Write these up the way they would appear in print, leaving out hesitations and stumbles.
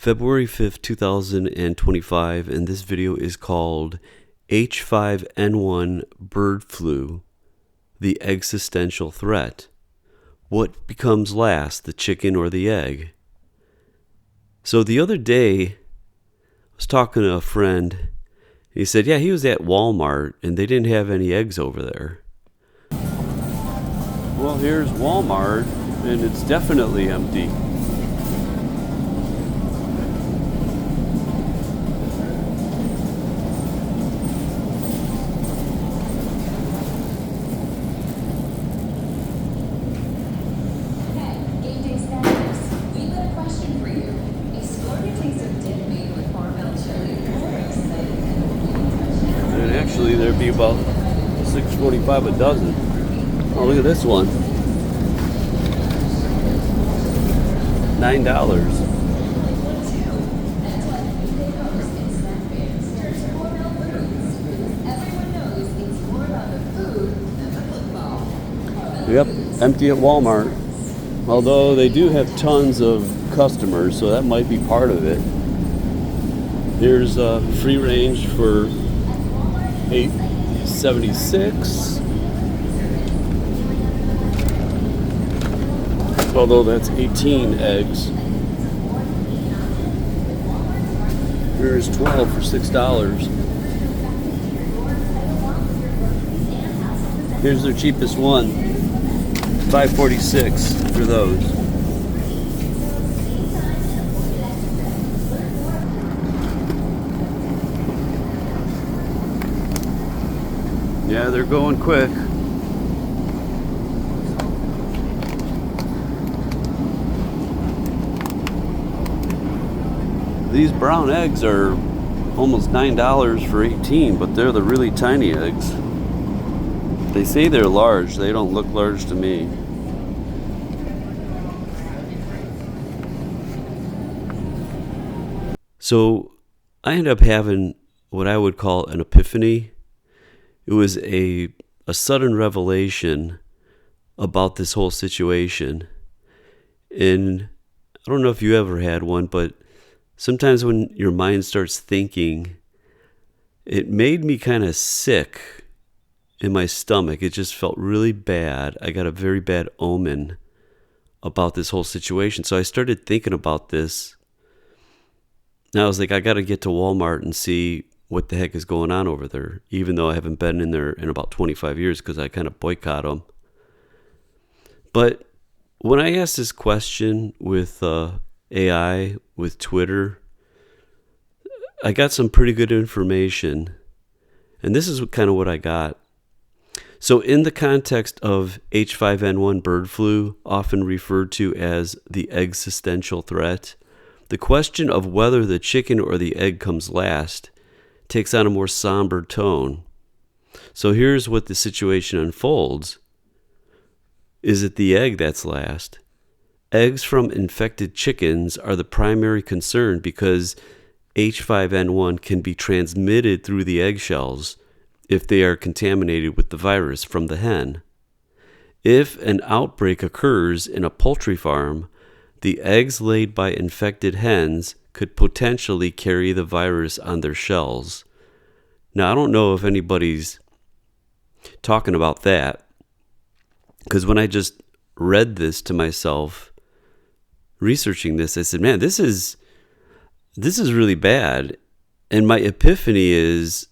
February 5th, 2025, and this video is called H5N1 Bird Flu, the Egg-xistential Threat. What becomes last, the chicken or the egg? So the other day, I was talking to a friend. He said, yeah, he was at Walmart, and they didn't have any eggs over there. Well, here's Walmart, and it's definitely empty. Actually, there'd be about $6.45 a dozen. Oh, look at this one. $9. Yep, empty at Walmart. Although they do have tons of customers, so that might be part of it. Here's free range for $8.76, although that's 18 eggs. Here's 12 for $6. Here's their cheapest one, $5.46 for those. Yeah, they're going quick. These brown eggs are almost $9 for 18, but they're the really tiny eggs. They say they're large. They don't look large to me. So I ended up having what I would call an epiphany. It was a sudden revelation about this whole situation. And I don't know if you ever had one, but sometimes when your mind starts thinking, it made me kind of sick in my stomach. It just felt really bad. I got a very bad omen about this whole situation. So I started thinking about this. And I was like, I got to get to Walmart and see what the heck is going on over there, even though I haven't been in there in about 25 years because I kind of boycott them. But when I asked this question with AI, with Twitter, I got some pretty good information. And this is kind of what I got. So in the context of H5N1 bird flu, often referred to as the egg-xistential threat, the question of whether the chicken or the egg comes last takes on a more somber tone. So here's what the situation unfolds. Is it the egg that's last? Eggs from infected chickens are the primary concern because H5N1 can be transmitted through the eggshells if they are contaminated with the virus from the hen. If an outbreak occurs in a poultry farm, the eggs laid by infected hens could potentially carry the virus on their shells. Now, I don't know if anybody's talking about that, because when I just read this to myself, researching this, I said, man, this is really bad. And my epiphany is,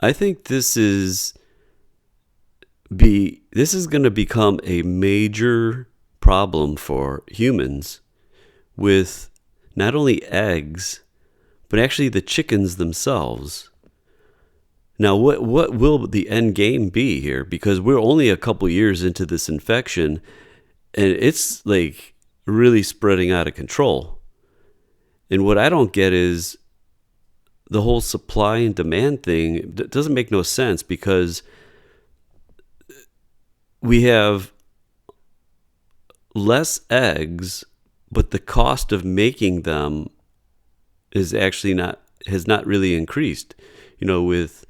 I think this is going to become a major problem for humans with not only eggs, but actually the chickens themselves. Now, what will the end game be here? Because we're only a couple years into this infection, and it's like really spreading out of control. And what I don't get is the whole supply and demand thing. It doesn't make no sense because we have less eggs, but the cost of making them has not really increased. With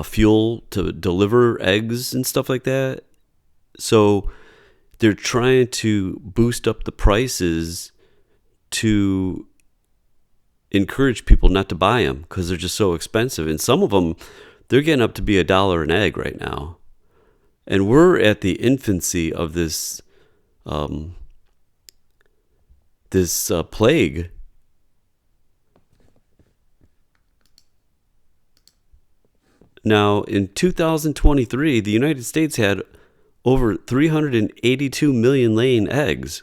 fuel to deliver eggs and stuff like that. So they're trying to boost up the prices to encourage people not to buy them because they're just so expensive. And some of them, they're getting up to be $1 an egg right now. And we're at the infancy of this plague. Now, in 2023, the United States had over 382 million laying eggs.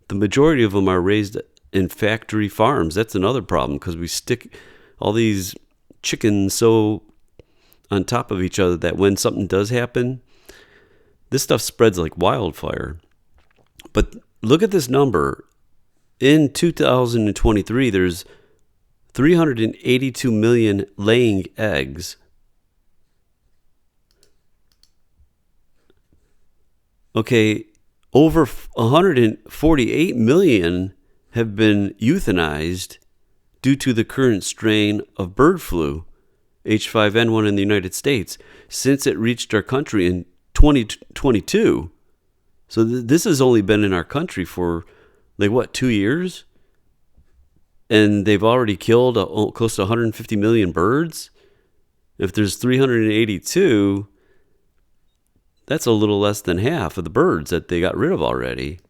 The majority of them are raised in factory farms. That's another problem because we stick all these chickens so on top of each other that when something does happen, this stuff spreads like wildfire. But look at this number. In 2023, there's 382 million laying eggs. Okay, over 148 million have been euthanized due to the current strain of bird flu, H5N1 in the United States, since it reached our country in 2022. So this has only been in our country for, 2 years? And they've already killed close to 150 million birds. If there's 382, that's a little less than half of the birds that they got rid of already.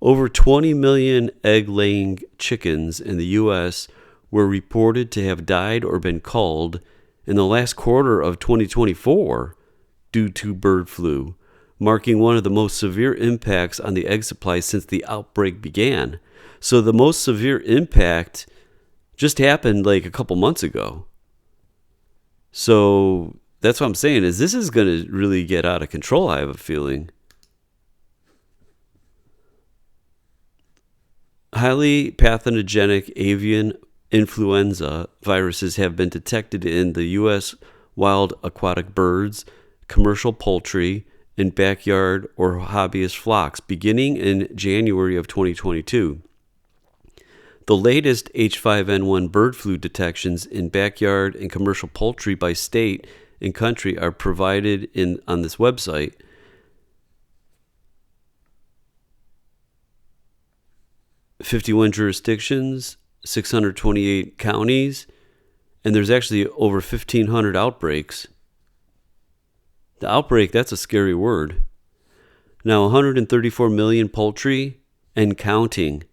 Over 20 million egg-laying chickens in the U.S. were reported to have died or been culled in the last quarter of 2024 due to bird flu, marking one of the most severe impacts on the egg supply since the outbreak began. So the most severe impact just happened a couple months ago. So that's what I'm saying is this is going to really get out of control, I have a feeling. Highly pathogenic avian influenza viruses have been detected in the U.S. wild aquatic birds, commercial poultry, and backyard or hobbyist flocks beginning in January of 2022. The latest H5N1 bird flu detections in backyard and commercial poultry by state and country are provided on this website. "51 jurisdictions, 628 counties, and there's actually over 1,500 outbreaks." The outbreak, that's a scary word. Now, 134 million poultry and counting.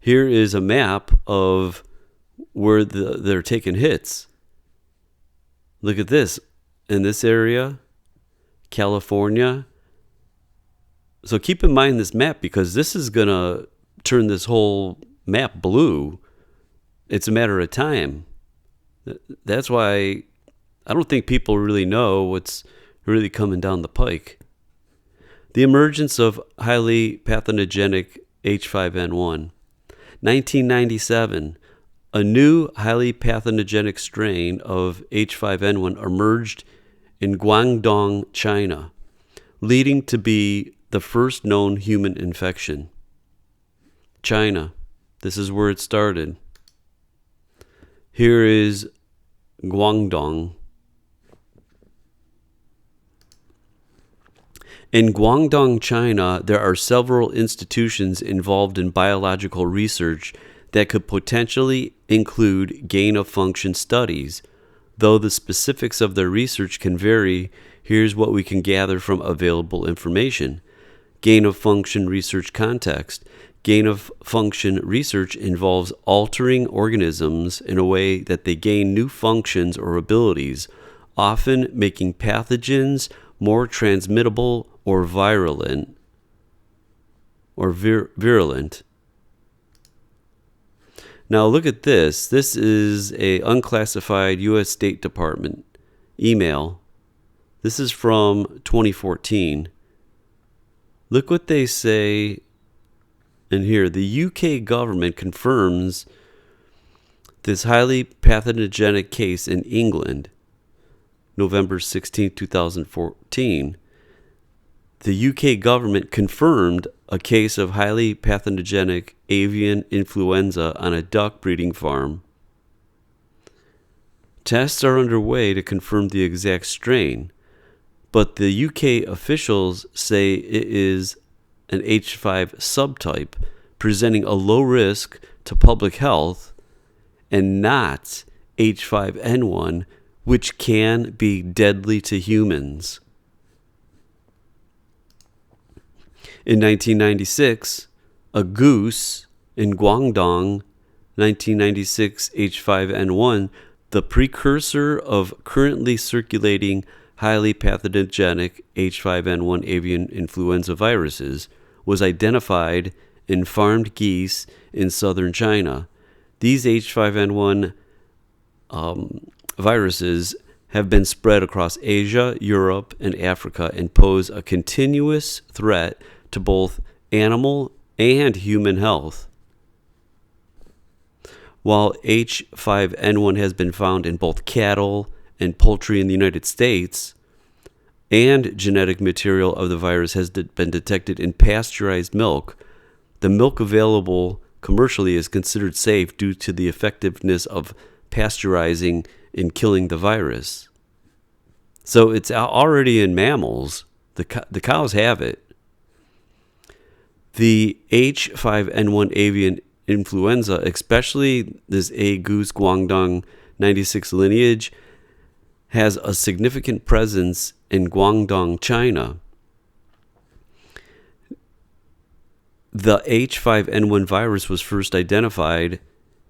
Here is a map of where they're taking hits. Look at this. In this area, California. So keep in mind this map because this is going to turn this whole map blue. It's a matter of time. That's why I don't think people really know what's really coming down the pike. The emergence of highly pathogenic H5N1. 1997, a new highly pathogenic strain of H5N1 emerged in Guangdong, China, leading to be the first known human infection. China, this is where it started. Here is Guangdong. In Guangdong, China, there are several institutions involved in biological research that could potentially include gain-of-function studies. Though the specifics of their research can vary, here's what we can gather from available information. Gain-of-function research context. Gain-of-function research involves altering organisms in a way that they gain new functions or abilities, often making pathogens more transmittable or virulent. Now look at this. This is a unclassified U.S. State Department email. This is from 2014. Look what they say in here. The UK government confirms this highly pathogenic case in England, November 16, 2014. The UK government confirmed a case of highly pathogenic avian influenza on a duck breeding farm. Tests are underway to confirm the exact strain, but the UK officials say it is an H5 subtype presenting a low risk to public health, and not H5N1, which can be deadly to humans. In 1996, a goose in Guangdong, 1996 H5N1, the precursor of currently circulating highly pathogenic H5N1 avian influenza viruses, was identified in farmed geese in southern China. These H5N1 viruses have been spread across Asia, Europe, and Africa and pose a continuous threat to both animal and human health. While H5N1 has been found in both cattle and poultry in the United States, and genetic material of the virus has been detected in pasteurized milk, the milk available commercially is considered safe due to the effectiveness of pasteurizing in killing the virus. So it's already in mammals. The cows have it. The H5N1 avian influenza, especially this A. goose Guangdong 96 lineage, has a significant presence in Guangdong, China. The H5N1 virus was first identified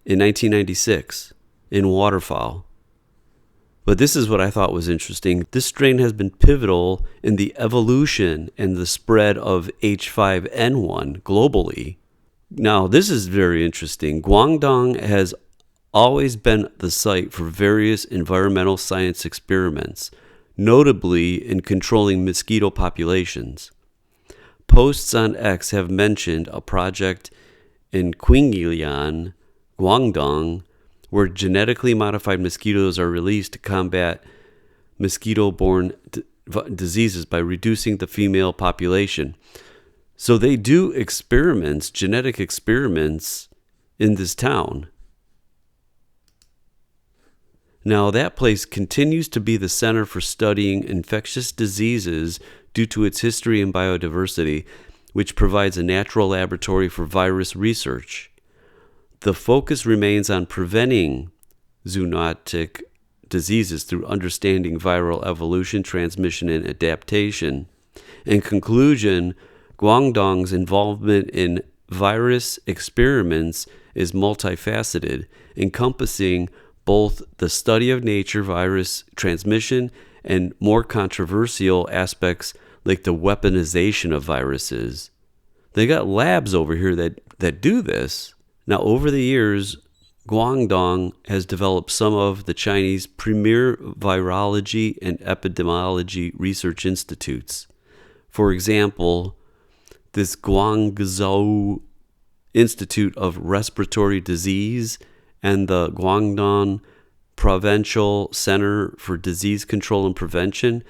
in 1996 in waterfowl. But this is what I thought was interesting. This strain has been pivotal in the evolution and the spread of H5N1 globally. Now, this is very interesting. Guangdong has always been the site for various environmental science experiments, notably in controlling mosquito populations. Posts on X have mentioned a project in Qingyuan, Guangdong, where genetically modified mosquitoes are released to combat mosquito-borne diseases by reducing the female population. So they do experiments, genetic experiments, in this town. Now, that place continues to be the center for studying infectious diseases due to its history and biodiversity, which provides a natural laboratory for virus research. The focus remains on preventing zoonotic diseases through understanding viral evolution, transmission, and adaptation. In conclusion, Guangdong's involvement in virus experiments is multifaceted, encompassing both the study of nature, virus transmission, and more controversial aspects like the weaponization of viruses. They got labs over here that do this. Now, over the years, Guangdong has developed some of the Chinese premier virology and epidemiology research institutes. For example, this Guangzhou Institute of Respiratory Disease and the Guangdong Provincial Center for Disease Control and Prevention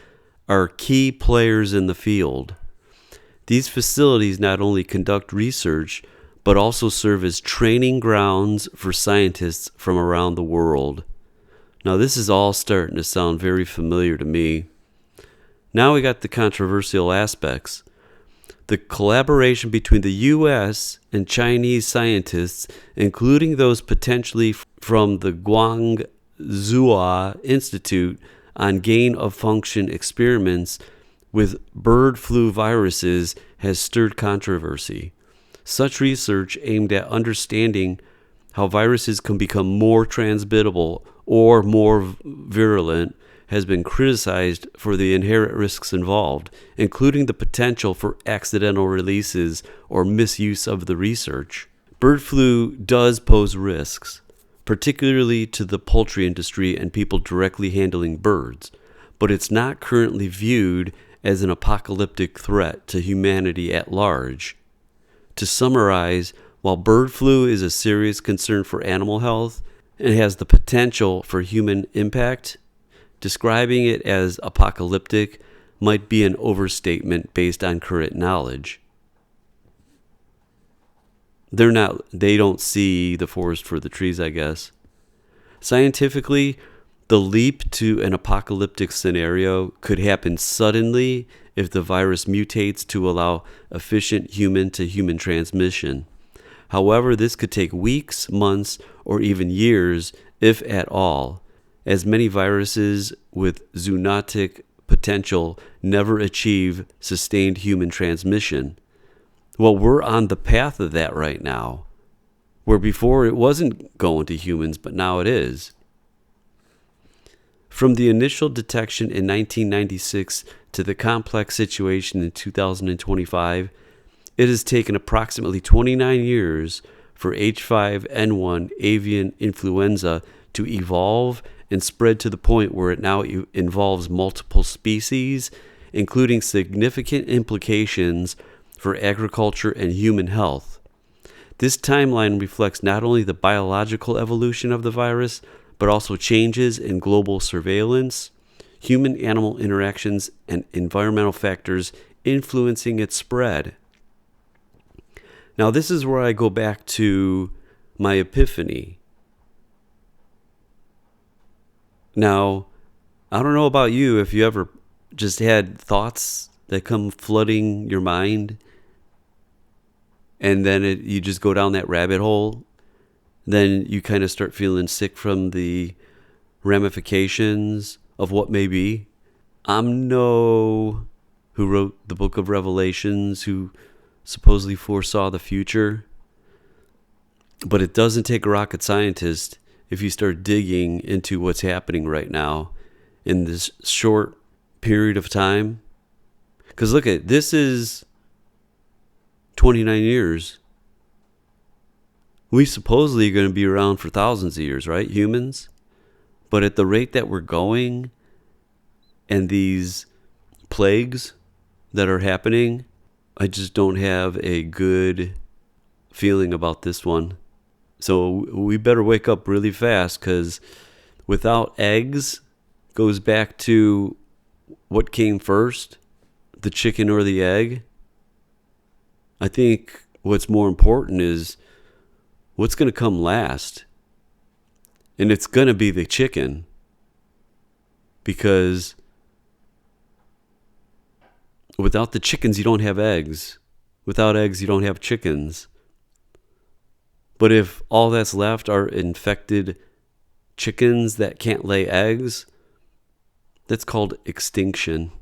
are key players in the field. These facilities not only conduct research, but also serve as training grounds for scientists from around the world. Now, this is all starting to sound very familiar to me. Now we got the controversial aspects. The collaboration between the U.S. and Chinese scientists, including those potentially from the Guangzhou Institute on gain-of-function experiments with bird flu viruses, has stirred controversy. Such research aimed at understanding how viruses can become more transmittable or more virulent has been criticized for the inherent risks involved, including the potential for accidental releases or misuse of the research. Bird flu does pose risks, particularly to the poultry industry and people directly handling birds, but it's not currently viewed as an apocalyptic threat to humanity at large. To summarize, while bird flu is a serious concern for animal health and has the potential for human impact, describing it as apocalyptic might be an overstatement based on current knowledge. They don't see the forest for the trees, I guess. Scientifically, The leap to an apocalyptic scenario could happen suddenly if the virus mutates to allow efficient human-to-human transmission. However, this could take weeks, months, or even years, if at all, as many viruses with zoonotic potential never achieve sustained human transmission. Well, we're on the path of that right now, where before it wasn't going to humans, but now it is. From the initial detection in 1996 to the complex situation in 2025, it has taken approximately 29 years for H5N1 avian influenza to evolve and spread to the point where it now involves multiple species, including significant implications for agriculture and human health. This timeline reflects not only the biological evolution of the virus, but also changes in global surveillance, human-animal interactions, and environmental factors influencing its spread. Now, this is where I go back to my epiphany. Now, I don't know about you, if you ever just had thoughts that come flooding your mind, and then you just go down that rabbit hole, then you kind of start feeling sick from the ramifications of what may be. I'm no who wrote the book of Revelations, who supposedly foresaw the future, but it doesn't take a rocket scientist if you start digging into what's happening right now in this short period of time. Because look at this, is 29 years. We supposedly are going to be around for thousands of years, right, humans? But at the rate that we're going, and these plagues that are happening, I just don't have a good feeling about this one. So we better wake up really fast, because without eggs, goes back to what came first, the chicken or the egg. I think what's more important is what's going to come last. And it's going to be the chicken, because without the chickens, you don't have eggs. Without eggs, you don't have chickens. But if all that's left are infected chickens that can't lay eggs, that's called extinction.